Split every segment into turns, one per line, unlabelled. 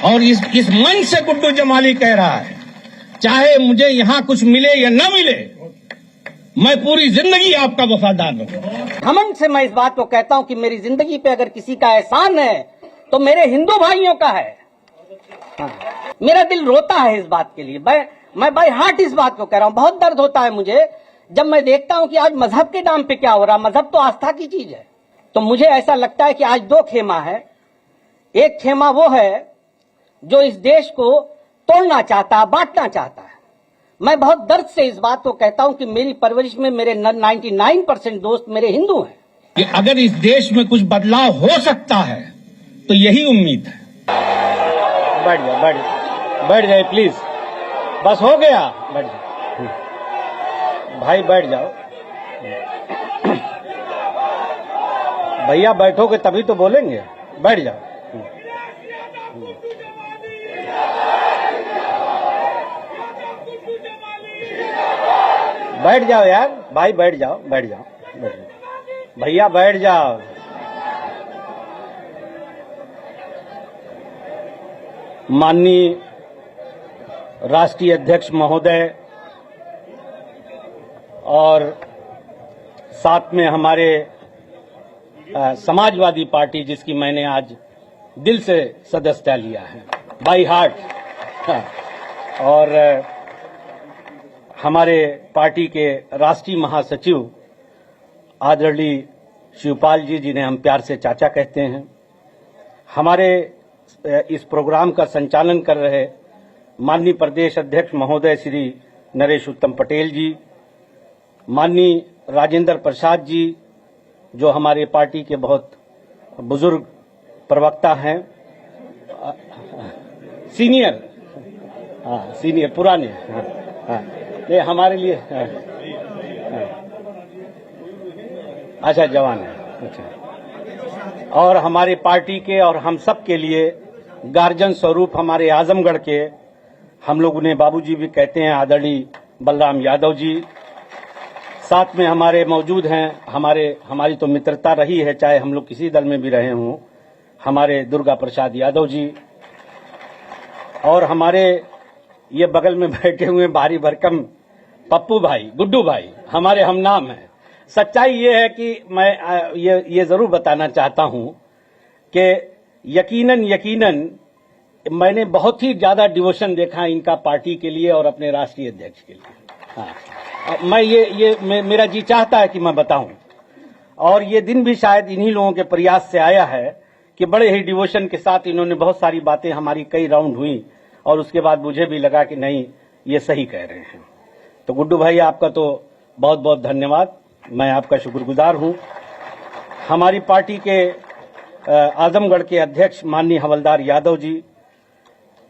और इस मंच से गुड्डू जमाली कह रहा है, चाहे मुझे यहाँ कुछ मिले या न मिले, मैं पूरी जिंदगी आपका वफादार रहूंगा।
घमंड से मैं इस बात को कहता हूं कि मेरी जिंदगी पे अगर किसी का एहसान है तो मेरे हिंदू भाइयों का है। मेरा दिल रोता है इस बात के लिए। मैं बाय हार्ट इस बात को कह रहा हूं। बहुत दर्द होता है मुझे जब मैं देखता हूं कि आज मजहब के नाम पे क्या हो रहा है। मजहब तो आस्था की चीज है। तो मुझे ऐसा लगता है कि आज दो खेमा है। एक खेमा वो है जो इस देश को तोड़ना चाहता है, बांटना चाहता है। मैं बहुत दर्द से इस बात को कहता हूं कि मेरी परवरिश में मेरे 99% दोस्त मेरे हिंदू हैं।
कि अगर इस देश में कुछ बदलाव हो सकता है तो यही उम्मीद है।
बैठ जाए प्लीज, बस हो गया, बैठ जाओ भाई, बैठ जाओ भैया, बैठोगे तभी तो बोलेंगे, बैठ जाओ। बैठ जाओ यार भाई, बैठ जाओ भैया, बैठ जाओ। माननीय राष्ट्रीय अध्यक्ष महोदय और साथ में हमारे समाजवादी पार्टी, जिसकी मैंने आज दिल से सदस्यता लिया है, बाई हार्ट, और हमारे पार्टी के राष्ट्रीय महासचिव आदरणीय शिवपाल जी, जिन्हें हम प्यार से चाचा कहते हैं, हमारे इस प्रोग्राम का संचालन कर रहे माननीय प्रदेश अध्यक्ष महोदय श्री नरेश उत्तम पटेल जी, माननीय राजेंद्र प्रसाद जी, जो हमारे पार्टी के बहुत बुजुर्ग प्रवक्ता हैं, सीनियर पुराने, ये हमारे लिए, अच्छा जवान है, अच्छा, और हमारे पार्टी के और हम सब के लिए गार्जियन स्वरूप हमारे आजमगढ़ के, हम लोग उन्हें बाबूजी भी कहते हैं, आदरणीय बलराम यादव जी, साथ में हमारे मौजूद हैं, हमारी तो मित्रता रही है, चाहे हम लोग किसी दल में भी रहे हों, हमारे दुर्गा प्रसाद यादव जी, और हमारे ये बगल में बैठे हुए भारी भरकम पप्पू भाई, गुड्डू भाई, हमारे हम नाम हैं। सच्चाई ये है कि मैं ये जरूर बताना चाहता हूं कि यकीनन मैंने बहुत ही ज्यादा डिवोशन देखा इनका पार्टी के लिए और अपने राष्ट्रीय अध्यक्ष के लिए। मैं मेरा जी चाहता है कि मैं बताऊं, और ये दिन भी शायद इन्हीं लोगों के प्रयास से आया है कि बड़े ही डिवोशन के साथ इन्होंने बहुत सारी बातें, हमारी कई राउंड हुई और उसके बाद मुझे भी लगा कि नहीं, ये सही कह रहे हैं। तो गुड्डू भाई, आपका तो बहुत बहुत धन्यवाद, मैं आपका शुक्रगुजार हूं। हमारी पार्टी के आजमगढ़ के अध्यक्ष माननीय हवलदार यादव जी,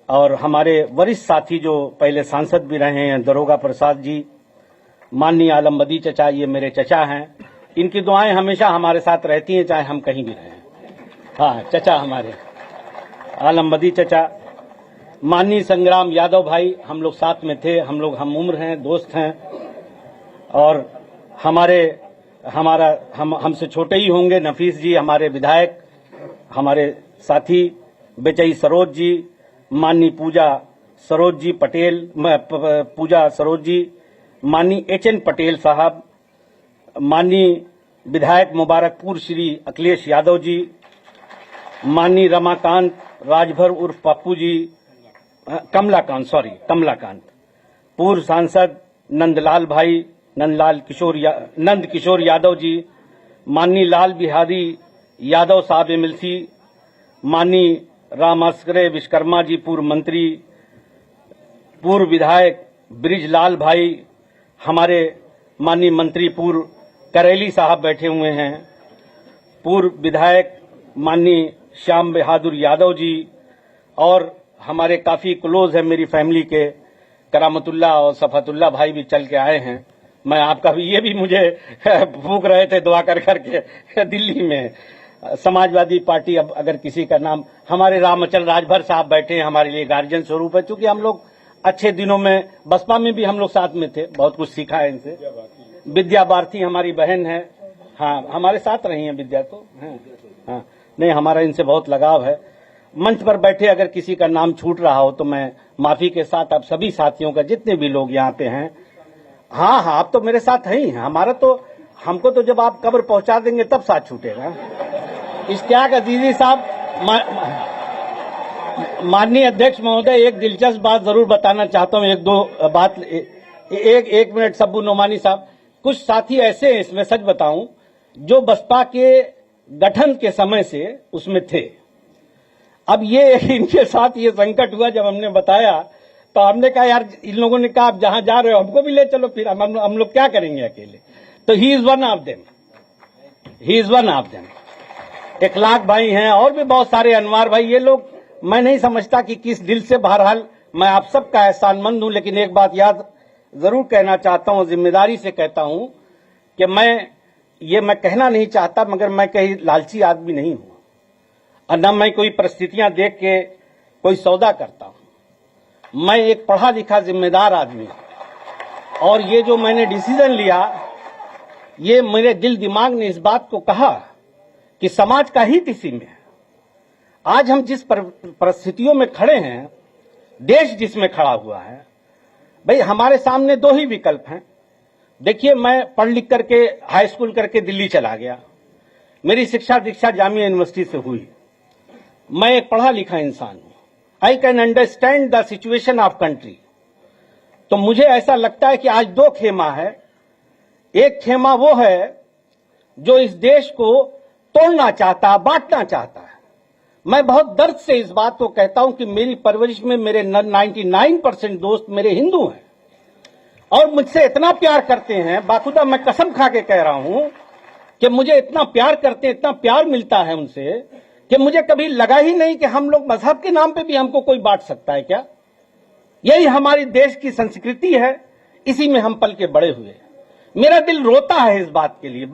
और हमारे वरिष्ठ साथी जो पहले सांसद भी रहे हैं, दरोगा प्रसाद जी, माननीय आलमबदी चचा, ये मेरे चचा हैं, इनकी दुआएं हमेशा हमारे साथ रहती हैं, चाहे हम कहीं भी रहें। हाँ, चचा हमारे आलमबदी चचा, माननीय संग्राम यादव भाई, हम लोग साथ में थे, हम लोग हम उम्र हैं, दोस्त हैं, और हमसे छोटे ही होंगे नफीस जी, हमारे विधायक, हमारे साथी बेचई सरोज जी, माननीय पूजा सरोज जी, माननीय एचएन पटेल साहब, माननीय विधायक मुबारकपुर श्री अखिलेश यादव जी, माननीय रमाकांत राजभर उर्फ पप्पू जी, कमलाकांत, पूर्व सांसद नंद किशोर यादव जी, माननीय लाल बिहारी यादव साहब एमएलसी, माननीय रामास्करे विश्वकर्मा जी, पूर्व मंत्री, पूर्व विधायक ब्रिजलाल भाई, हमारे माननीय मंत्री पूर्व करेली साहब बैठे हुए हैं, पूर्व विधायक माननीय श्याम बहादुर यादव जी, और हमारे काफी क्लोज है मेरी फैमिली के करामतुल्ला और सफातुल्ला भाई भी चल के आए हैं। मैं आपका भी, ये भी मुझे फूंक रहे थे दुआ कर करके दिल्ली में। समाजवादी पार्टी, अब अगर किसी का नाम, हमारे रामचल राजभर साहब बैठे हैं, हमारे लिए गार्जियन स्वरूप है, क्योंकि हम लोग अच्छे दिनों में बसपा में भी हम लोग साथ में थे, बहुत कुछ सीखा है इनसे। विद्या भारती हमारी बहन है, हाँ हमारे साथ रही हैं विद्या, तो हाँ नहीं, हमारा इनसे बहुत लगाव है। मंच पर बैठे अगर किसी का नाम छूट रहा हो तो मैं माफी के साथ आप सभी साथियों का, जितने भी लोग यहाँ पे हैं, हाँ आप तो मेरे साथ हैं ही, हमारा तो, हमको तो जब आप कब्र पहुंचा देंगे तब साथ छूटेगा। इश्तियाक अजीजी साहब, माननीय अध्यक्ष महोदय, एक दिलचस्प बात जरूर बताना चाहता हूं, एक दो बात, एक मिनट सब्बू नोमानी साहब, कुछ साथी ऐसे हैं, इसमें सच बताऊं, जो बसपा के गठन के समय से उसमें थे। अब ये इनके साथ ये संकट हुआ, जब हमने बताया तो हमने कहा यार, इन लोगों ने कहा आप जहां जा रहे हो हमको भी ले चलो, फिर हम लोग क्या करेंगे अकेले। तो he is one of them, he is one of them. Ikhlaq भाई हैं और भी बहुत सारे, अनवार भाई, ये लोग, मैं नहीं समझता कि किस दिल से, बहरहाल मैं आप सबका एहसानमंद हूं, लेकिन एक बात याद जरूर कहना चाहता हूं, जिम्मेदारी से कहता हूं कि मैं कहना नहीं चाहता, मगर मैं कहीं लालची आदमी नहीं हूं और न मैं कोई परिस्थितियां देख के कोई सौदा करता हूं। मैं एक पढ़ा लिखा जिम्मेदार आदमी हूं और ये जो मैंने डिसीजन लिया, ये मेरे दिल दिमाग ने इस बात को कहा कि समाज का हित इसी में है। आज हम जिस परिस्थितियों में खड़े हैं, देश जिसमें खड़ा हुआ है, भाई हमारे सामने दो ही विकल्प हैं। देखिए, मैं पढ़ लिख करके हाई स्कूल करके दिल्ली चला गया, मेरी शिक्षा दीक्षा जामिया यूनिवर्सिटी से हुई, मैं एक पढ़ा लिखा इंसान हूं, I can understand the situation of country. तो मुझे ऐसा लगता है कि आज दो खेमा है। एक खेमा वो है जो इस देश को तोड़ना चाहता, बांटना चाहता है। मैं बहुत दर्द से इस बात को कहता हूं कि मेरी परवरिश में मेरे 99% दोस्त मेरे हिंदू हैं और मुझसे इतना प्यार करते हैं, बाखुदा मैं कसम खा के कह रहा हूं कि मुझे इतना प्यार करते हैं, इतना प्यार मिलता है उनसे कि मुझे कभी लगा ही नहीं कि हम लोग मजहब के नाम पे भी हमको कोई बांट सकता है क्या। यही हमारी देश की संस्कृति है, इसी में हम पल के बड़े हुए। मेरा दिल रोता है इस बात के लिए,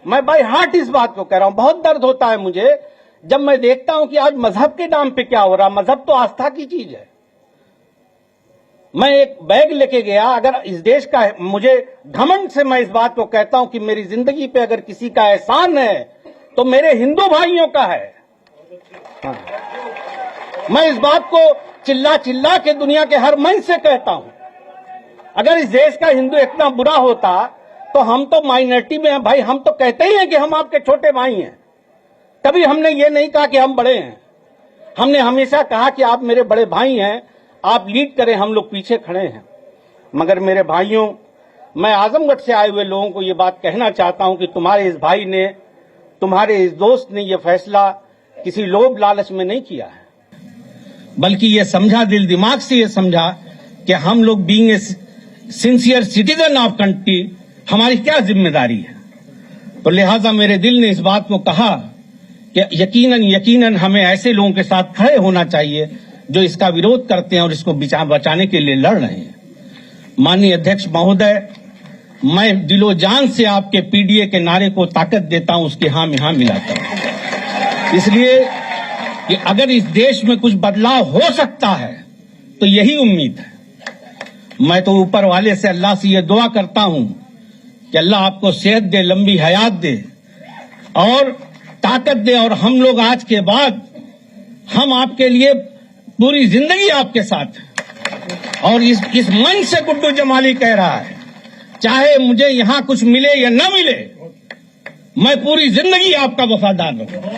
मैं बाय हार्ट इस बात को कह रहा हूं। बहुत दर्द होता है मुझे जब मैं देखता हूं कि आज मजहब के नाम पे क्या हो रहा। मजहब तो आस्था की चीज है। मैं एक बैग लेके गया, अगर इस देश का, मुझे घमंड से मैं इस बात को कहता हूं कि मेरी जिंदगी पे अगर किसी का एहसान है तो मेरे हिंदू भाइयों का है। हाँ। मैं इस बात को चिल्ला चिल्ला के दुनिया के हर मंच से कहता हूं। अगर इस देश का हिंदू इतना बुरा होता तो हम तो माइनॉरिटी में हैं भाई। हम तो कहते ही हैं कि हम आपके छोटे भाई हैं, कभी हमने ये नहीं कहा कि हम बड़े हैं। हमने हमेशा कहा कि आप मेरे बड़े भाई हैं, आप लीड करें, हम लोग पीछे खड़े हैं। मगर मेरे भाइयों, मैं आजमगढ़ से आए हुए लोगों को ये बात कहना चाहता हूं कि तुम्हारे इस भाई ने, तुम्हारे इस दोस्त ने ये फैसला किसी लोभ लालच में नहीं किया है, बल्कि ये समझा, दिल दिमाग से ये समझा कि हम लोग being a sincere citizen of country, हमारी क्या जिम्मेदारी है। तो लिहाजा मेरे दिल ने इस बात को कहा कि यकीनन हमें ऐसे लोगों के साथ खड़े होना चाहिए जो इसका विरोध करते हैं और इसको बचाने के लिए लड़ रहे हैं। माननीय अध्यक्ष महोदय, मैं दिलो जान से आपके पीडीए के नारे को ताकत देता हूं, उसके हां में हां मिलाता हूं, इसलिए कि अगर इस देश में कुछ बदलाव हो सकता है तो यही उम्मीद है। मैं तो ऊपर वाले से, अल्लाह से ये दुआ करता हूं कि अल्लाह आपको सेहत दे, लंबी हयात दे और ताकत दे, और हम लोग आज के बाद, हम आपके लिए पूरी जिंदगी आपके साथ। और इस मंच से गुड्डू जमाली कह रहा है, चाहे मुझे यहां कुछ मिले या न मिले, मैं पूरी जिंदगी आपका वफादार रहूंगा।